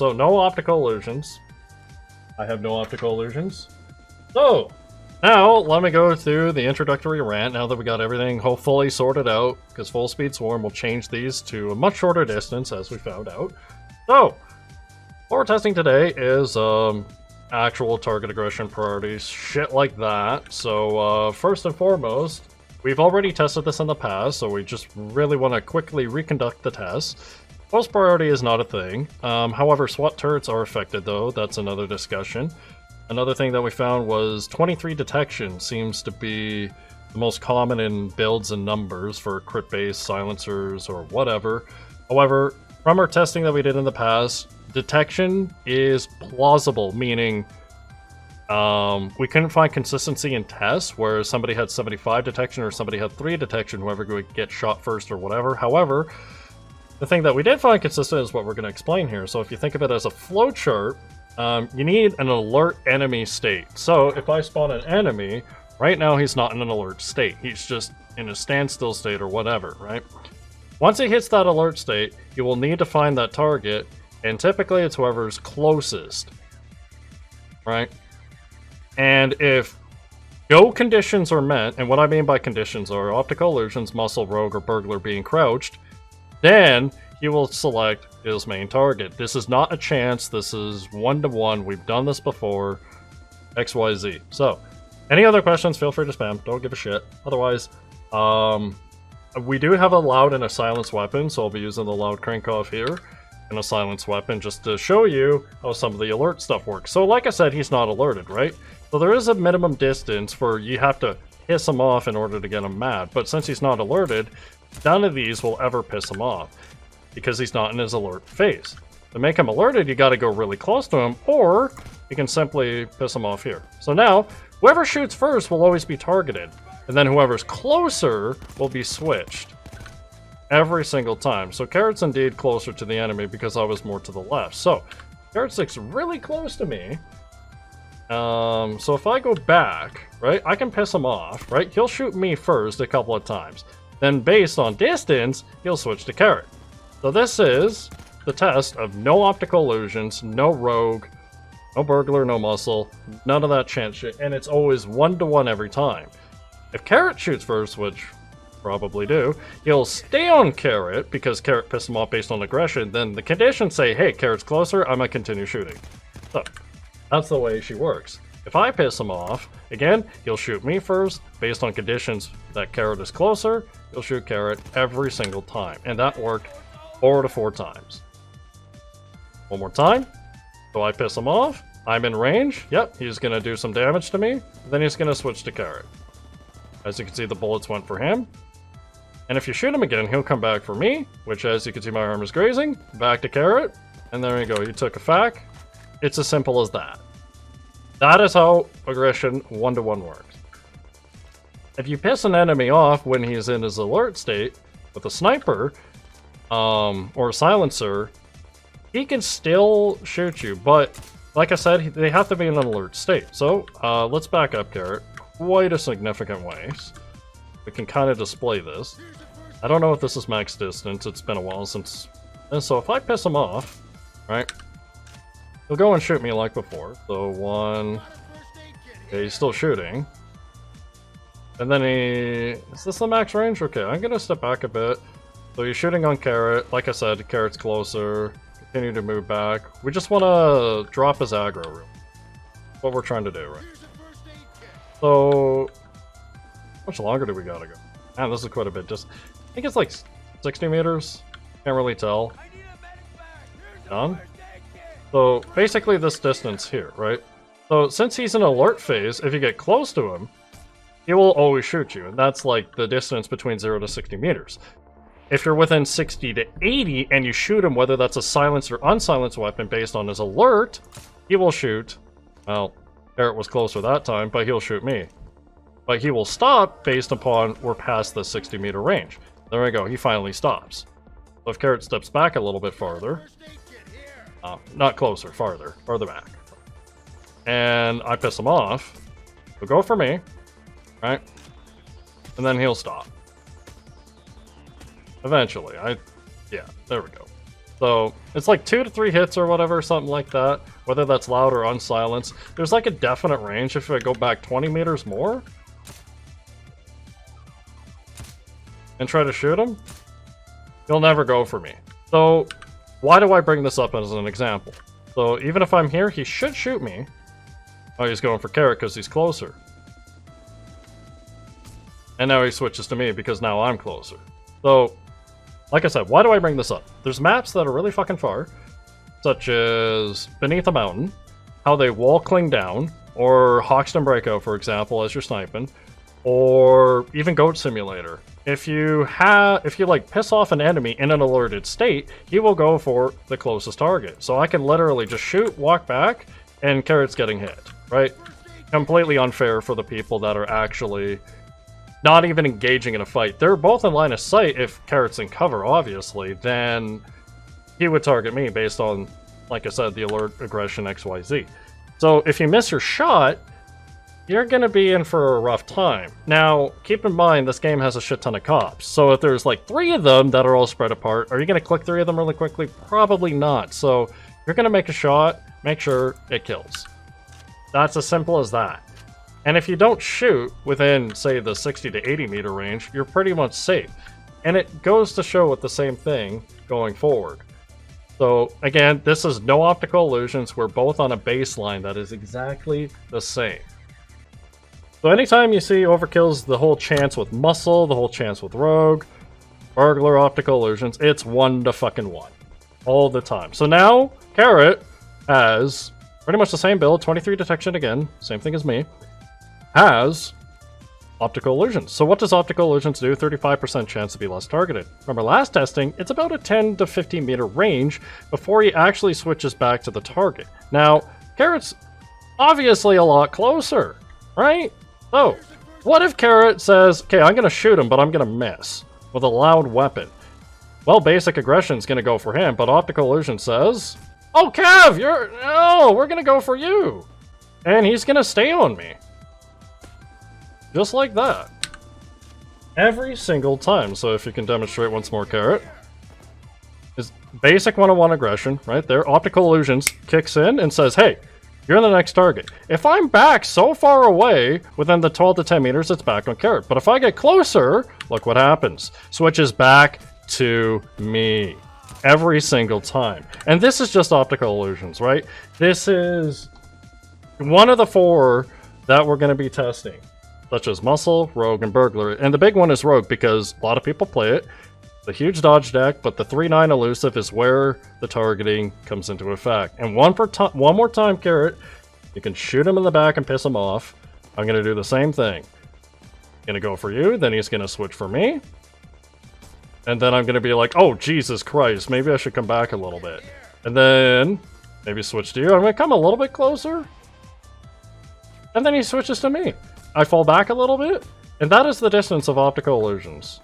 so no optical illusions. I have no optical illusions. So, now let me go through the introductory rant now that we got everything hopefully sorted out, because Full Speed Swarm will change these to a much shorter distance, as we found out. So, what we're testing today is actual target aggression priorities, shit like that. So, first and foremost, we've already tested this in the past, so we just really want to quickly reconduct the test. Post priority is not a thing. However, SWAT turrets are affected, though. That's another discussion. Another thing that we found was 23 detection seems to be the most common in builds and numbers for crit-based silencers or whatever. However, from our testing that we did in the past, detection is plausible, meaning we couldn't find consistency in tests where somebody had 75 detection or somebody had 3 detection, whoever would get shot first or whatever. However, the thing that we did find consistent is what we're going to explain here. So if you think of it as a flowchart, you need an alert enemy state. So if I spawn an enemy, right now he's not in an alert state. He's just in a standstill state or whatever, right? Once he hits that alert state, you will need to find that target, and typically it's whoever's closest, right? And if no conditions are met, and what I mean by conditions are optical illusions, muscle, rogue, or burglar being crouched, then he will select his main target. This is not a chance, this is 1-to-1, we've done this before, XYZ. So, any other questions, feel free to spam, don't give a shit. Otherwise, we do have a loud and a silence weapon, so I'll be using the loud crank off here, and a silence weapon just to show you how some of the alert stuff works. So like I said, he's not alerted, right? So there is a minimum distance where you have to piss him off in order to get him mad, but since he's not alerted, none of these will ever piss him off, because he's not in his alert phase. To make him alerted, you gotta go really close to him, or you can simply piss him off here. So now, whoever shoots first will always be targeted, and then whoever's closer will be switched. Every single time. So Carrot's indeed closer to the enemy because I was more to the left. So, Carrot stick's really close to me. So if I go back, right, I can piss him off, right? He'll shoot me first a couple of times. Then based on distance, he'll switch to Carrot. So this is the test of no optical illusions, no rogue, no burglar, no muscle, none of that chance shit, and it's always 1-to-1 every time. If Carrot shoots first, which probably do, he'll stay on Carrot because Carrot pissed him off based on aggression, then the conditions say, hey, Carrot's closer, I'm gonna continue shooting. So, that's the way she works. If I piss him off, again, he'll shoot me first, based on conditions that Carrot is closer, he'll shoot Carrot every single time, and that worked 4 to 4 times. One more time. So I piss him off, I'm in range, yep, he's gonna do some damage to me, then he's gonna switch to Carrot. As you can see, the bullets went for him. And if you shoot him again, he'll come back for me, which as you can see my arm is grazing, back to Carrot, and there you go, you took a fac. It's as simple as that. That is how aggression 1-to-1 works. If you piss an enemy off when he's in his alert state, with a sniper, or a silencer, he can still shoot you, but like I said, they have to be in an alert state. So, let's back up Carrot quite a significant ways. We can kind of display this. I don't know if this is max distance, it's been a while since... And so if I piss him off, right, he'll go and shoot me like before. So 1... Okay, he's still shooting. And then he... Is this the max range? Okay, I'm gonna step back a bit. So he's shooting on Carrot. Like I said, Carrot's closer. Continue to move back. We just want to drop his aggro room. What we're trying to do, right? So... How much longer do we gotta go? Man, this is quite a bit. Just... I think it's like 60 meters. Can't really tell. Done. So basically this distance here, right? So since he's in alert phase, if you get close to him, he will always shoot you. And that's like the distance between 0 to 60 meters. If you're within 60 to 80 and you shoot him, whether that's a silenced or unsilenced weapon based on his alert, he will shoot. Well, Carrot was closer that time, but he'll shoot me. But he will stop based upon we're past the 60 meter range. There we go, he finally stops. So if Carrot steps back a little bit farther, not closer, farther back, and I piss him off, he'll go for me, right? And then he'll stop. Eventually, yeah, there we go. So it's like 2 to 3 hits or whatever, something like that. Whether that's loud or unsilenced. There's like a definite range if I go back 20 meters more and try to shoot him, he'll never go for me. So why do I bring this up as an example? So even if I'm here, he should shoot me. Oh, he's going for Carrot because he's closer. And now he switches to me because now I'm closer. So, like I said, why do I bring this up? There's maps that are really fucking far, such as Beneath a Mountain, how they wall cling down, or Hoxton Breakout, for example, as you're sniping, or even Goat Simulator. If you like piss off an enemy in an alerted state, he will go for the closest target. So I can literally just shoot, walk back, and Carrot's getting hit, right? Completely unfair for the people that are actually not even engaging in a fight. They're both in line of sight. If Carrot's in cover, obviously, then he would target me based on, like I said, the alert, aggression, XYZ. So if you miss your shot, you're going to be in for a rough time. Now, keep in mind, this game has a shit ton of cops. So if there's like 3 of them that are all spread apart, are you going to click 3 of them really quickly? Probably not. So you're going to make a shot, make sure it kills. That's as simple as that. And if you don't shoot within, say, the 60 to 80 meter range, you're pretty much safe. And it goes to show with the same thing going forward. So again, this is no optical illusions. We're both on a baseline that is exactly the same. So anytime you see overkills, the whole chance with muscle, the whole chance with rogue, burglar, optical illusions, it's 1 to fucking 1 all the time. So now Carrot has pretty much the same build, 23 detection again, same thing as me, has optical illusions. So what does optical illusions do? 35% chance to be less targeted. Remember last testing, it's about a 10 to 15 meter range before he actually switches back to the target. Now, Carrot's obviously a lot closer, right? So, what if Carrot says, okay, I'm going to shoot him, but I'm going to miss with a loud weapon? Well, basic aggression is going to go for him, but optical illusion says, oh, Kev, we're going to go for you. And he's going to stay on me. Just like that. Every single time. So if you can demonstrate once more, Carrot. Is basic 101 aggression, right there. Optical illusions kicks in and says, hey, you're the next target. If I'm back so far away, within the 12 to 10 meters, it's back on Carrot. But if I get closer, look what happens. Switches back to me. Every single time. And this is just optical illusions, right? This is one of the 4 that we're going to be testing, such as muscle, rogue, and burglar. And the big one is rogue because a lot of people play it. The huge dodge deck, but the 3-9 elusive is where the targeting comes into effect. And one more time, Carrot, you can shoot him in the back and piss him off. I'm going to do the same thing. Gonna go for you, then he's going to switch for me. And then I'm going to be like, oh, Jesus Christ, maybe I should come back a little bit. And then maybe switch to you. I'm going to come a little bit closer. And then he switches to me. I fall back a little bit. And that is the distance of optical illusions.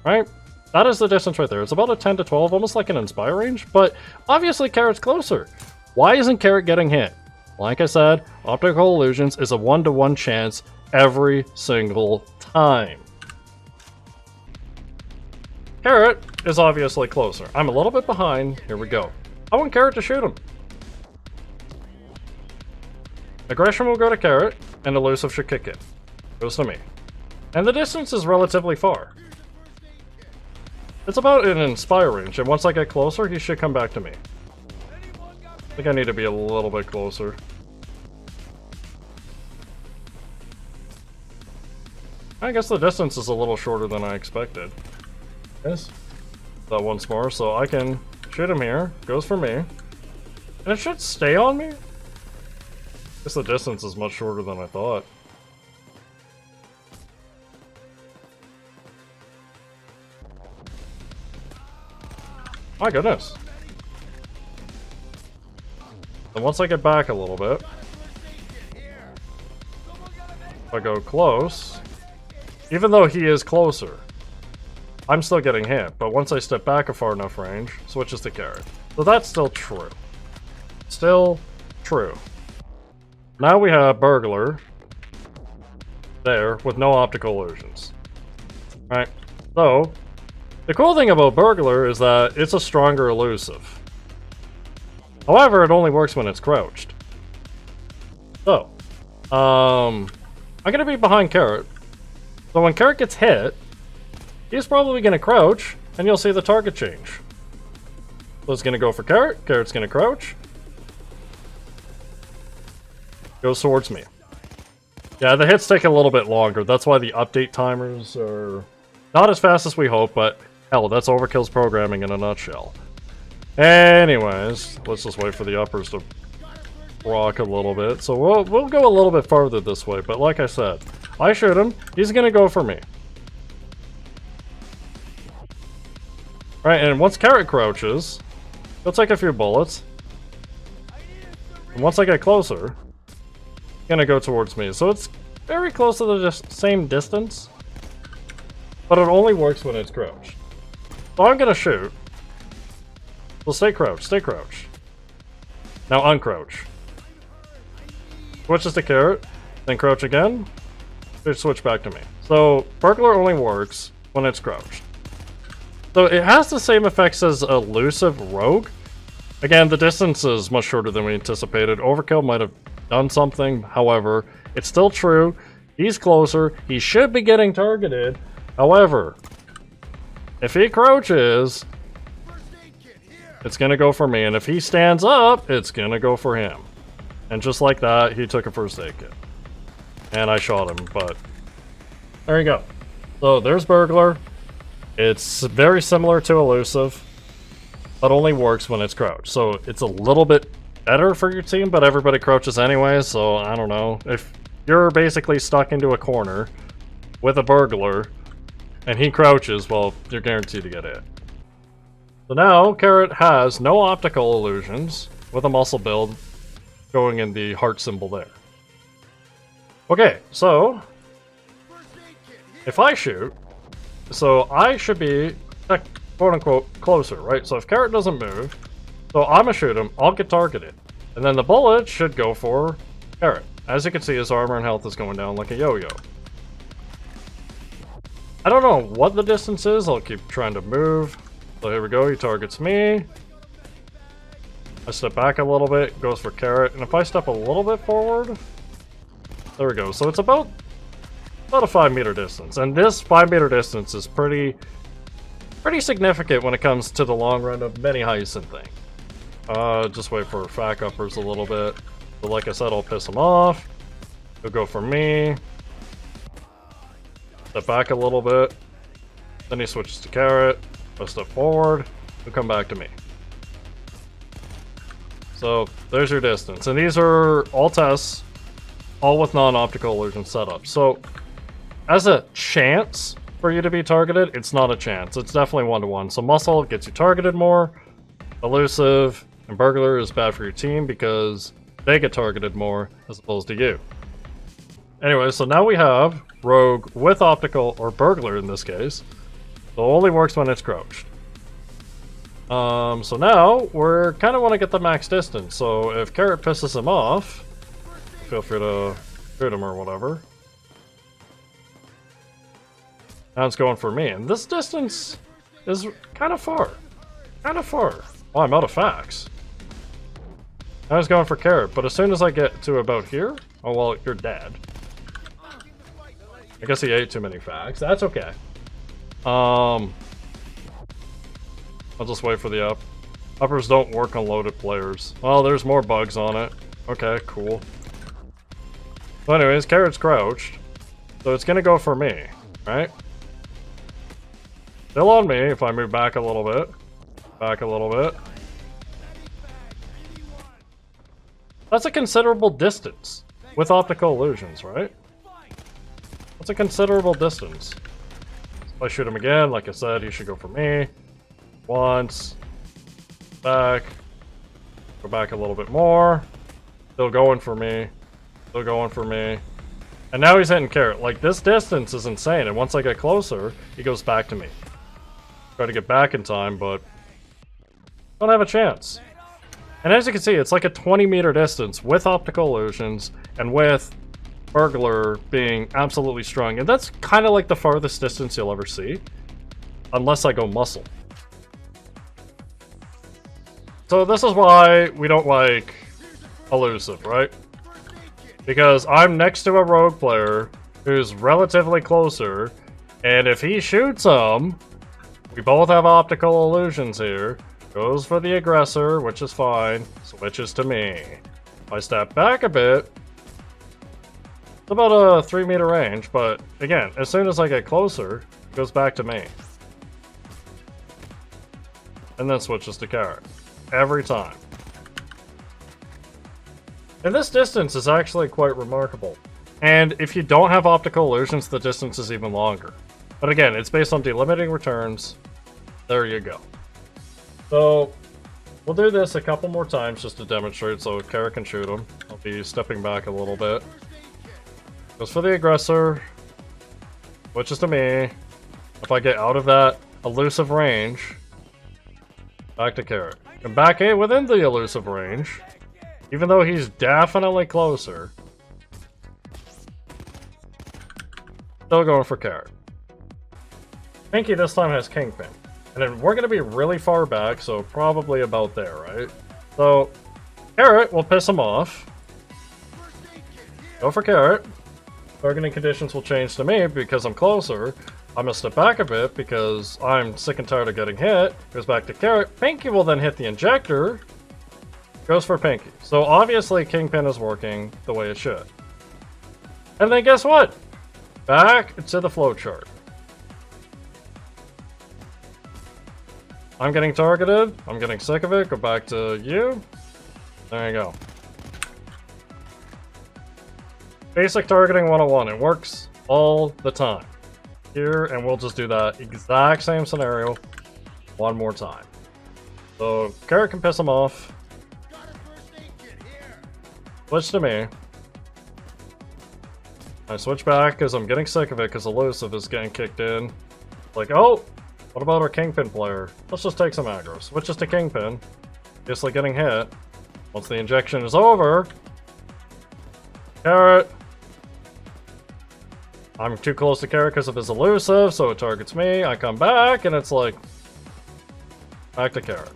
Right? That is the distance right there. It's about a 10 to 12, almost like an Inspire range. But obviously Carrot's closer. Why isn't Carrot getting hit? Like I said, optical illusions is a 1-to-1 chance every single time. Carrot is obviously closer. I'm a little bit behind. Here we go. I want Carrot to shoot him. Aggression will go to Carrot, and Elusive should kick in. Goes to me. And the distance is relatively far. It's about an Inspire range, and once I get closer, he should come back to me. I think I need to be a little bit closer. I guess the distance is a little shorter than I expected. Yes. That once more, so I can shoot him here. Goes for me. And it should stay on me? I guess the distance is much shorter than I thought. My goodness. And once I get back a little bit, if I go close, even though he is closer, I'm still getting hit, but once I step back a far enough range, switches to Carrot. So that's still true. Still true. Now we have Burglar there with no optical illusions. Alright, so The cool thing about Burglar is that it's a stronger elusive. However, it only works when it's crouched. So, I'm gonna be behind Carrot. So when Carrot gets hit, he's probably gonna crouch, and you'll see the target change. So it's gonna go for Carrot, Carrot's gonna crouch. Goes towards me. Yeah, the hits take a little bit longer. That's why the update timers are not as fast as we hope, but hell, that's Overkill's programming in a nutshell. Anyways, let's just wait for the uppers to rock a little bit. So we'll go a little bit farther this way, but like I said, I shoot him, he's gonna go for me. Right, and once Carrot crouches, he'll take a few bullets. And once I get closer, he's gonna go towards me. So it's very close to the same distance, but it only works when it's crouched. So I'm gonna shoot. So stay crouched, stay crouched. Now uncrouch. Switches to Carrot, then crouch again. Switch back to me. So Burglar only works when it's crouched. So it has the same effects as Elusive Rogue. Again, the distance is much shorter than we anticipated. Overkill might have done something. However, it's still true. He's closer. He should be getting targeted. However, if he crouches, it's going to go for me. And if he stands up, it's going to go for him. And just like that, he took a first aid kit. And I shot him, but there you go. So there's Burglar. It's very similar to Elusive, but only works when it's crouched. So it's a little bit better for your team, but everybody crouches anyway, so I don't know. If you're basically stuck into a corner with a Burglar, and he crouches, well, you're guaranteed to get hit. So now, Carrot has no optical illusions, with a muscle build going in the heart symbol there. Okay, so if I shoot, so I should be, quote-unquote, closer, right? So if Carrot doesn't move, so I'm gonna shoot him, I'll get targeted. And then the bullet should go for Carrot. As you can see, his armor and health is going down like a yo-yo. I don't know what the distance is, I'll keep trying to move. So here we go, he targets me. I step back a little bit, goes for Carrot, and if I step a little bit forward, there we go. So it's about a 5-meter distance, and this 5-meter distance is pretty significant when it comes to the long run of many heists and things. Just wait for FAC uppers a little bit. But like I said, I'll piss him off. He'll go for me. Step back a little bit. Then he switches to Carrot. I step forward. He'll come back to me. So there's your distance, and these are all tests, all with non-optical illusion setup. So as a chance for you to be targeted, it's not a chance. It's definitely 1-to-1. So muscle gets you targeted more. Elusive and Burglar is bad for your team because they get targeted more as opposed to you. Anyway, so now we have Rogue with optical, or Burglar in this case. So it only works when it's crouched. So now we're kind of want to get the max distance. So if Carrot pisses him off, feel free to shoot him or whatever. Now it's going for me, and this distance is kind of far. Kind of far. Oh, I'm out of facts. I was going for Carrot, but as soon as I get to about here, oh well, you're dead. I guess he ate too many facts. That's okay. I'll just wait for the up. Uppers don't work on loaded players. Well, there's more bugs on it. Okay, cool. So anyways, Carrot's crouched. So it's gonna go for me, right? Still on me if I move back a little bit. Back a little bit. That's a considerable distance with optical illusions, right? That's a considerable distance. If I shoot him again, like I said, he should go for me. Once. Back. Go back a little bit more. Still going for me. Still going for me. And now he's hitting Carrot. Like, this distance is insane. And once I get closer, he goes back to me. Try to get back in time, but don't have a chance. And as you can see, it's like a 20-meter distance with optical illusions and with Burglar being absolutely strong. And that's kind of like the farthest distance you'll ever see. unless I go muscle. So this is why we don't like Elusive, right? Because I'm next to a rogue player who's relatively closer, and if he shoots him, we both have optical illusions here. Goes for the aggressor, which is fine. Switches to me. If I step back a bit, it's about a 3-meter range, but again, as soon as I get closer, it goes back to me. And then switches to carrot. Every time. And this distance is actually quite remarkable. And if you don't have optical illusions, the distance is even longer. But again, it's based on delimiting returns. There you go. So, we'll do this a couple more times just to demonstrate so Carrot can shoot him. I'll be stepping back a little bit. Goes for the aggressor. Switches to me. If I get out of that elusive range, back to Carrot. And back in within the elusive range, even though he's definitely closer. Still going for Carrot. Pinky this time has Kingpin. And then we're going to be really far back, so probably about there, right? So, Carrot will piss him off. Go for Carrot. Targeting conditions will change to me because I'm closer. I'm going to step back a bit because I'm sick and tired of getting hit. Goes back to Carrot. Pinky will then hit the injector. Goes for Pinky. So obviously Kingpin is working the way it should. And then guess what? Back to the flowchart. I'm getting targeted. I'm getting sick of it. Go back to you. There you go. Basic targeting 101. It works all the time. Here, and we'll just do that exact same scenario one more time. So, Carrot can piss him off. Switch to me. I switch back because I'm getting sick of it because Elusive is getting kicked in. Like, oh, what about our Kingpin player? Let's just take some aggro. Switches to Kingpin. Just like getting hit. Once the injection is over, Carrot. I'm too close to Carrot because of his elusive, so it targets me. I come back, and it's like, back to Carrot.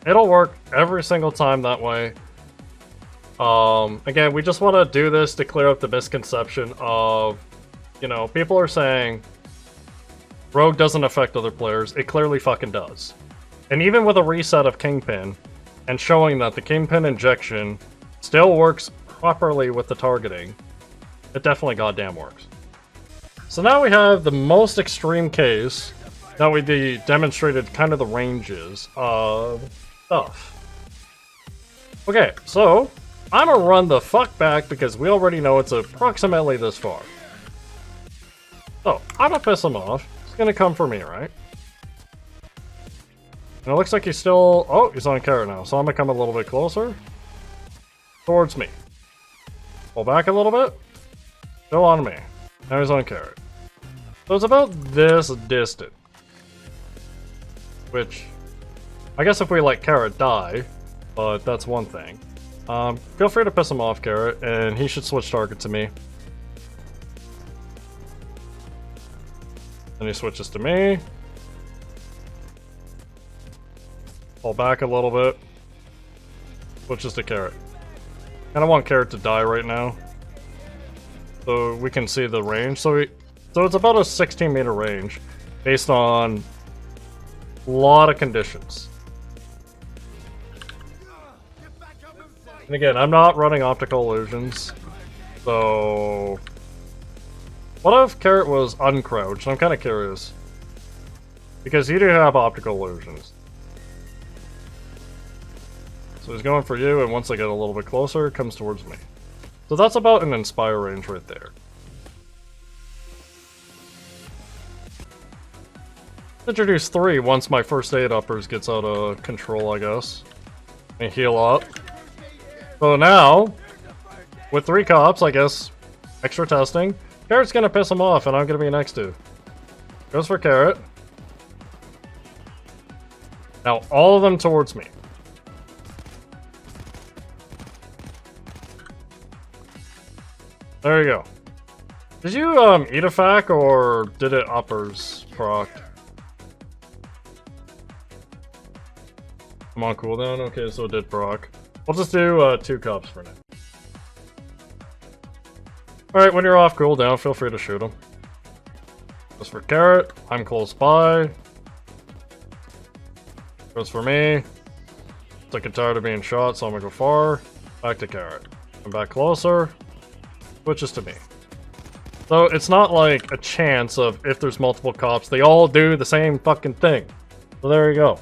It'll work every single time that way. Again, we just want to do this to clear up the misconception of, you know, people are saying Rogue doesn't affect other players. It clearly fucking does. And even with a reset of Kingpin, and showing that the Kingpin injection still works properly with the targeting, it definitely goddamn works. So now we have the most extreme case that we demonstrated kind of the ranges of stuff. Okay, so I'm gonna run the fuck back because we already know it's approximately this far. So I'm gonna piss him off. He's gonna come for me, right? And it looks like he's still... Oh, he's on Carrot now. So I'm gonna come a little bit closer towards me. Pull back a little bit. Still on me. Now he's on Carrot. So it's about this distant. Which, I guess if we let Carrot die, but that's one thing. Feel free to piss him off, Carrot, and he should switch target to me. Then he switches to me. Pull back a little bit. Switches to Carrot. Kinda want Carrot to die right now, so we can see the range. So it's about a 16-meter range, based on a lot of conditions. And again, I'm not running optical illusions, so... What if Carrot was uncrouched? I'm kind of curious. Because you do have optical illusions. So he's going for you, and once I get a little bit closer, it comes towards me. So that's about an Inspire range right there. Introduce 3 once my first aid uppers gets out of control, I guess. And heal up. So now, with 3 cops, I guess, extra testing, Carrot's gonna piss him off, and I'm gonna be next to. Goes for Carrot. Now, all of them towards me. There you go. Did you eat a fac or did it uppers proc? I'm on cooldown? Okay, so it did proc. We'll just do 2 cups for now. Alright, when you're off cooldown, feel free to shoot him. Just for Carrot, I'm close by. Goes for me. Sick and tired of being shot, so I'm gonna go far. Back to Carrot. Come back closer. Switches to me. So it's not like a chance of if there's multiple cops, they all do the same fucking thing. So there you go.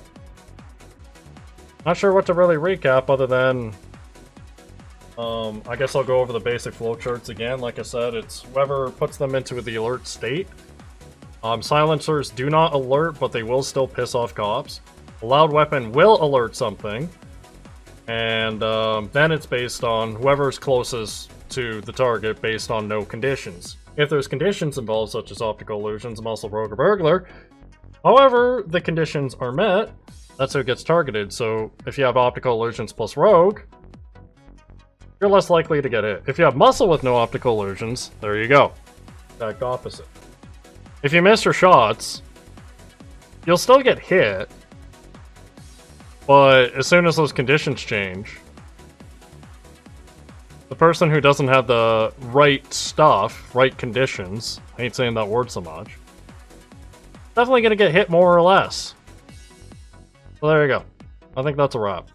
Not sure what to really recap other than... I guess I'll go over the basic flowcharts again. Like I said, it's whoever puts them into the alert state. Silencers do not alert, but they will still piss off cops. A loud weapon will alert something. And then it's based on whoever's closest to the target based on no conditions. If there's conditions involved, such as optical illusions, muscle, rogue, or burglar, however, the conditions are met, that's who gets targeted. So if you have optical illusions plus rogue, you're less likely to get hit. If you have muscle with no optical illusions, there you go. Exact opposite. If you miss your shots, you'll still get hit, but as soon as those conditions change, the person who doesn't have the right stuff, right conditions, I hate saying that word so much, definitely gonna get hit more or less. So there you go. I think that's a wrap.